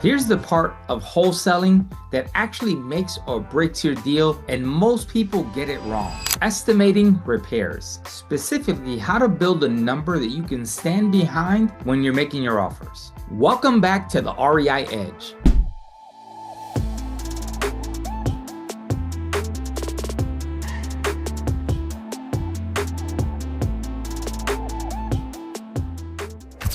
Here's the part of wholesaling that actually makes or breaks your deal, and most people get it wrong. Estimating repairs, specifically how to build a number that you can stand behind when you're making your offers. Welcome back to the REI Edge.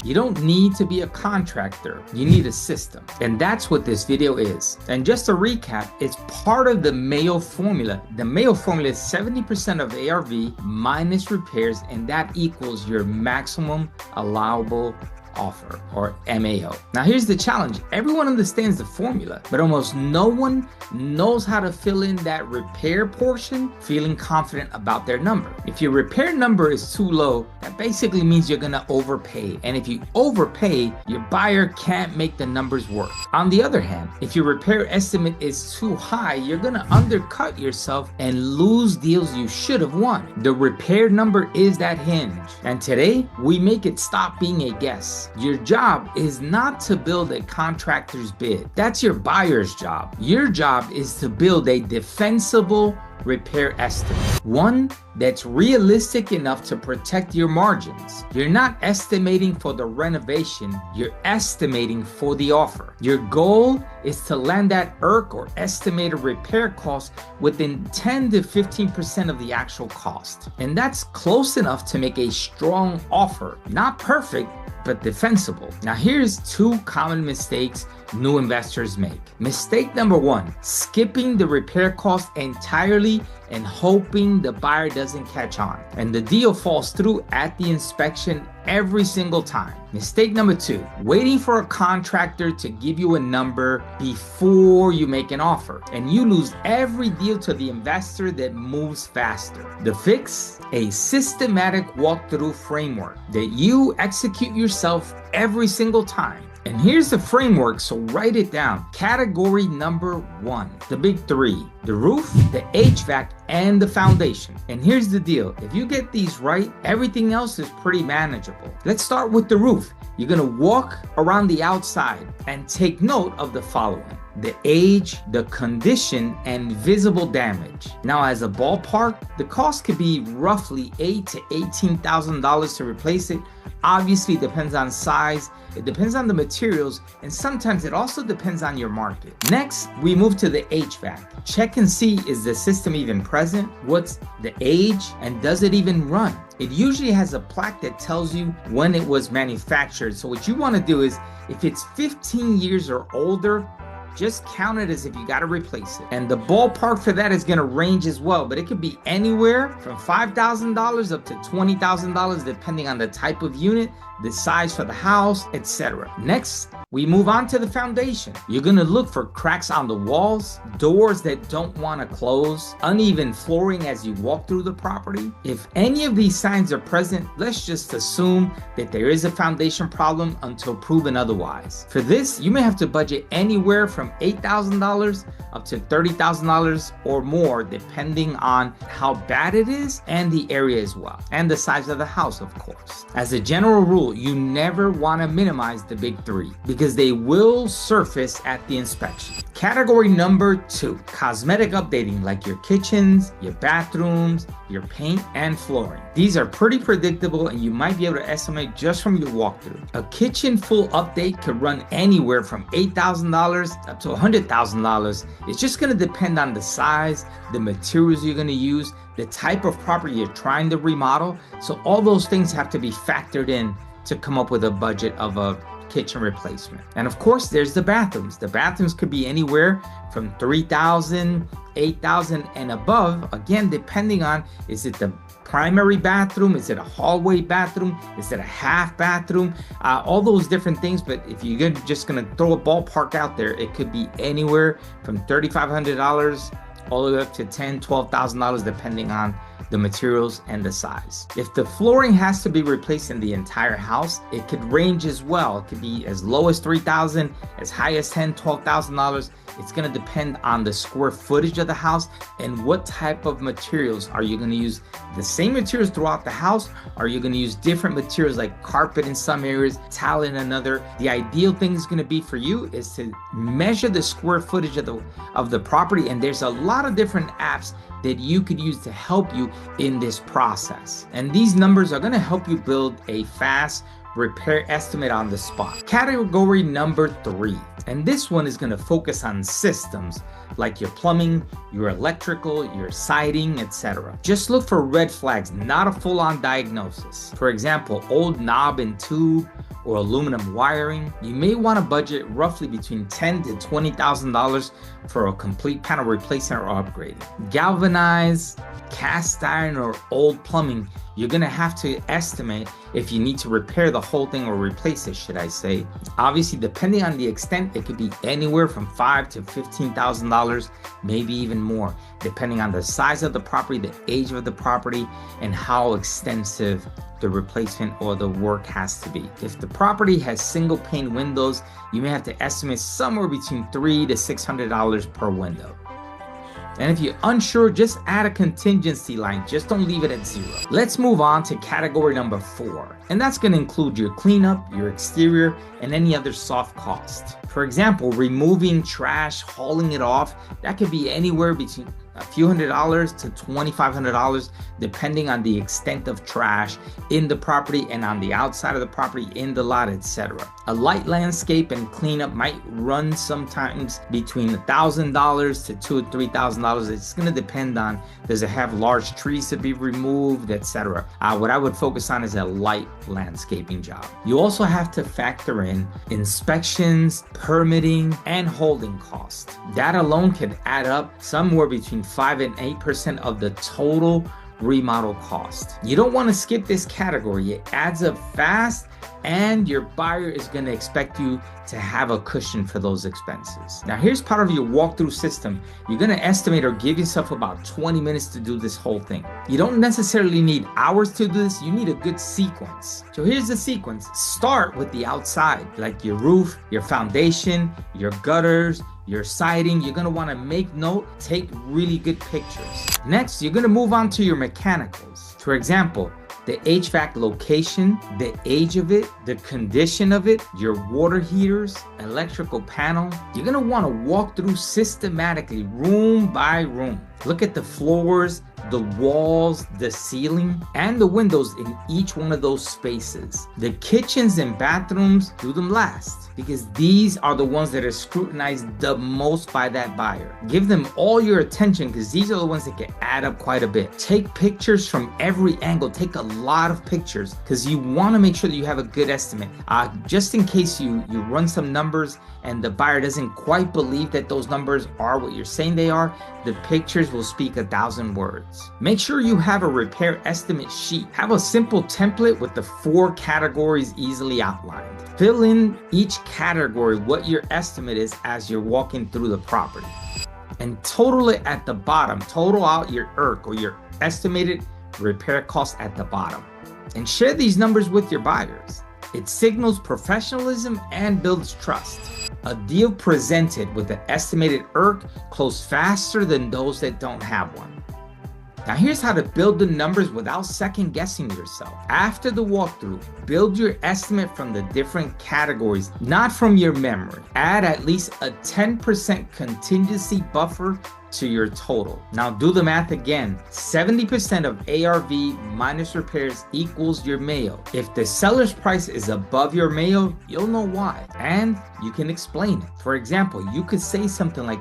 You don't need to be a contractor, you need a system. And that's what this video is. And just to recap, it's part of the Mayo formula. The Mayo formula is 70% of ARV minus repairs, and that equals your maximum allowable offer, or MAO. Now here's the challenge. Everyone understands the formula, but almost no one knows how to fill in that repair portion, feeling confident about their number. If your repair number is too low, that basically means you're gonna overpay. And if you overpay, your buyer can't make the numbers work. On the other hand, if your repair estimate is too high, you're gonna undercut yourself and lose deals you should have won. The repair number is that hinge. And today, we make it stop being a guess. Your job is not to build a contractor's bid. That's your buyer's job. Your job is to build a defensible repair estimate, one that's realistic enough to protect your margins. You're not estimating for the renovation, you're estimating for the offer. Your goal is to land that ERC or estimated repair cost within 10 to 15% of the actual cost. And that's close enough to make a strong offer. Not perfect, but defensible. Now here's two common mistakes new investors make. Mistake number one, skipping the repair cost entirely and hoping the buyer doesn't catch on. And the deal falls through at the inspection every single time. Mistake number two, waiting for a contractor to give you a number before you make an offer. And you lose every deal to the investor that moves faster. The fix? A systematic walkthrough framework that you execute yourself every single time. And here's the framework, so write it down. Category number one, the big three: the roof, the HVAC, and the foundation. And here's the deal. If you get these right, everything else is pretty manageable. Let's start with the roof. You're gonna walk around the outside and take note of the following: the age, the condition, and visible damage. Now, as a ballpark, the cost could be roughly $8,000 to $18,000 to replace it. Obviously, it depends on size, it depends on the materials, and sometimes it also depends on your market. Next, we move to the HVAC. Check and see, is the system even present? What's the age, and does it even run? It usually has a plaque that tells you when it was manufactured. So what you want to do is, if it's 15 years or older, just count it as if you got to replace it. And the ballpark for that is going to range as well, but it could be anywhere from $5,000 up to $20,000 depending on the type of unit, the size for the house, etc. Next, we move on to the foundation. You're going to look for cracks on the walls, doors that don't want to close, uneven flooring as you walk through the property. If any of these signs are present, let's just assume that there is a foundation problem until proven otherwise. For this, you may have to budget anywhere from $8,000 up to $30,000 or more, depending on how bad it is and the area as well, and the size of the house, of course. As a general rule, you never want to minimize the big three because they will surface at the inspection. Category number two, cosmetic updating, like your kitchens, your bathrooms, your paint, and flooring. These are pretty predictable and you might be able to estimate just from your walkthrough. A kitchen full update could run anywhere from $8,000 up to $100,000. It's just going to depend on the size, the materials you're going to use, the type of property you're trying to remodel. So all those things have to be factored in to come up with a budget of a kitchen replacement. And of course, there's the bathrooms. The bathrooms could be anywhere from $3,000, $8,000 and above. Again, depending on, is it the primary bathroom? Is it a hallway bathroom? Is it a half bathroom? All those different things. But if you're just gonna throw a ballpark out there, it could be anywhere from $3,500 all the way up to $10,000, $12,000, depending on the materials, and the size. If the flooring has to be replaced in the entire house, it could range as well. It could be as low as $3,000, as high as $10,000, $12,000. It's going to depend on the square footage of the house and what type of materials. Are you going to use the same materials throughout the house? Are you going to use different materials like carpet in some areas, tile in another? The ideal thing is going to be for you is to measure the square footage of the property, and there's a lot of different apps that you could use to help you in this process. And these numbers are going to help you build a fast repair estimate on the spot. Category number 3, and this one is going to focus on systems like your plumbing, your electrical, your siding, etc. Just look for red flags, not a full-on diagnosis. For example, old knob and tube or aluminum wiring. You may want to budget roughly between $10,000 to $20,000 for a complete panel replacement or upgrade. Galvanized, cast iron, or old plumbing, you're gonna have to estimate if you need to repair the whole thing or replace it, should I say. Obviously, depending on the extent, it could be anywhere from $5,000 to $15,000, maybe even more, depending on the size of the property, the age of the property, and how extensive the replacement or the work has to be. If the property has single pane windows, you may have to estimate somewhere between $300 to $600 per window. And if you're unsure, just add a contingency line. Just don't leave it at 0. Let's move on to category number 4. And that's going to include your cleanup, your exterior, and any other soft cost. For example, removing trash, hauling it off, that could be anywhere between a few $100s to $2,500, depending on the extent of trash in the property and on the outside of the property, in the lot, etc. A light landscape and cleanup might run sometimes between $1,000 to $2,000 or $3,000. It's going to depend on, does it have large trees to be removed, etc. What I would focus on is a light landscaping job. You also have to factor in inspections, permitting, and holding costs. That alone can add up somewhere between 5 and 8% of the total remodel cost. You don't want to skip this category. It adds up fast, and your buyer is going to expect you to have a cushion for those expenses. Now, here's part of your walkthrough system. You're going to estimate or give yourself about 20 minutes to do this whole thing. You don't necessarily need hours to do this. You need a good sequence. So here's the sequence. Start with the outside, like your roof, your foundation, your gutters, your siding. You're going to want to make note, take really good pictures. Next, you're going to move on to your mechanicals. For example, the HVAC location, the age of it, the condition of it, your water heaters, electrical panel. You're gonna wanna walk through systematically, room by room. Look at the floors, the walls, the ceiling, and the windows in each one of those spaces. The kitchens and bathrooms, do them last, because these are the ones that are scrutinized the most by that buyer. Give them all your attention, because these are the ones that can add up quite a bit. Take pictures from every angle. Take a lot of pictures, because you want to make sure that you have a good estimate. Just in case you run some numbers and the buyer doesn't quite believe that those numbers are what you're saying they are, the pictures will speak 1,000 words. Make sure you have a repair estimate sheet. Have a simple template with the 4 categories easily outlined. Fill in each category what your estimate is as you're walking through the property. And total it at the bottom. Total out your ERC, or your estimated repair cost, at the bottom. And share these numbers with your buyers. It signals professionalism and builds trust. A deal presented with an estimated ERC closes faster than those that don't have one. Now, here's how to build the numbers without second guessing yourself. After the walkthrough, build your estimate from the different categories, not from your memory. Add at least a 10% contingency buffer to your total. Now do the math again. 70% of ARV minus repairs equals your mail. If the seller's price is above your mail, you'll know why, and you can explain it. For example, you could say something like,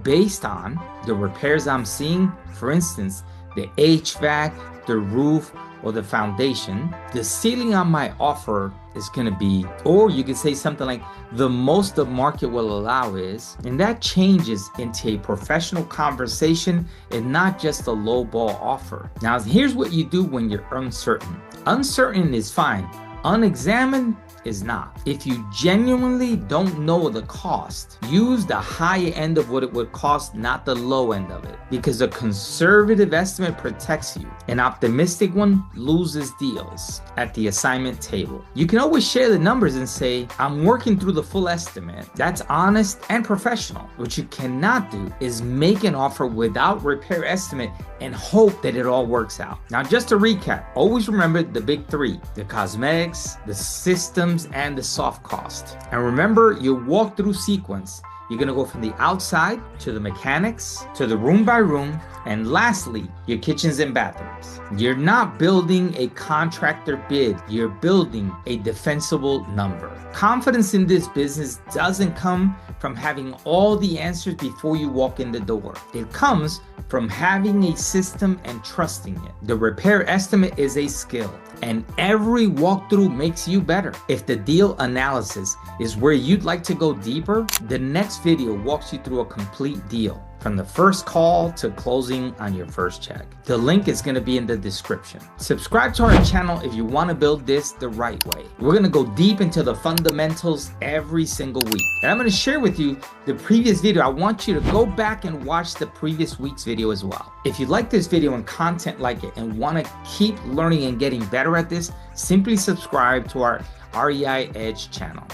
based on the repairs I'm seeing, for instance, the HVAC, the roof, or the foundation, the ceiling on my offer is going to be, or you could say something like, the most the market will allow is, and that changes into a professional conversation and not just a low ball offer. Now, here's what you do when you're uncertain. Uncertain is fine. Unexamined is not. If you genuinely don't know the cost, use the high end of what it would cost, not the low end of it, because a conservative estimate protects you. An optimistic one loses deals at the assignment table. You can always share the numbers and say, I'm working through the full estimate. That's honest and professional. What you cannot do is make an offer without repair estimate and hope that it all works out. Now, just to recap, always remember the big three: the cosmetics, the systems, and the soft cost. And remember your walkthrough sequence. You're gonna go from the outside to the mechanics, to the room by room, and lastly, your kitchens and bathrooms. You're not building a contractor bid, you're building a defensible number. Confidence in this business doesn't come from having all the answers before you walk in the door. It comes from having a system and trusting it. The repair estimate is a skill, and every walkthrough makes you better. If the deal analysis is where you'd like to go deeper, the next video walks you through a complete deal, from the first call to closing on your first check. The link is gonna be in the description. Subscribe to our channel if you wanna build this the right way. We're gonna go deep into the fundamentals every single week. And I'm gonna share with you the previous video. I want you to go back and watch the previous week's video as well. If you like this video and content like it and wanna keep learning and getting better at this, simply subscribe to our REI Edge channel.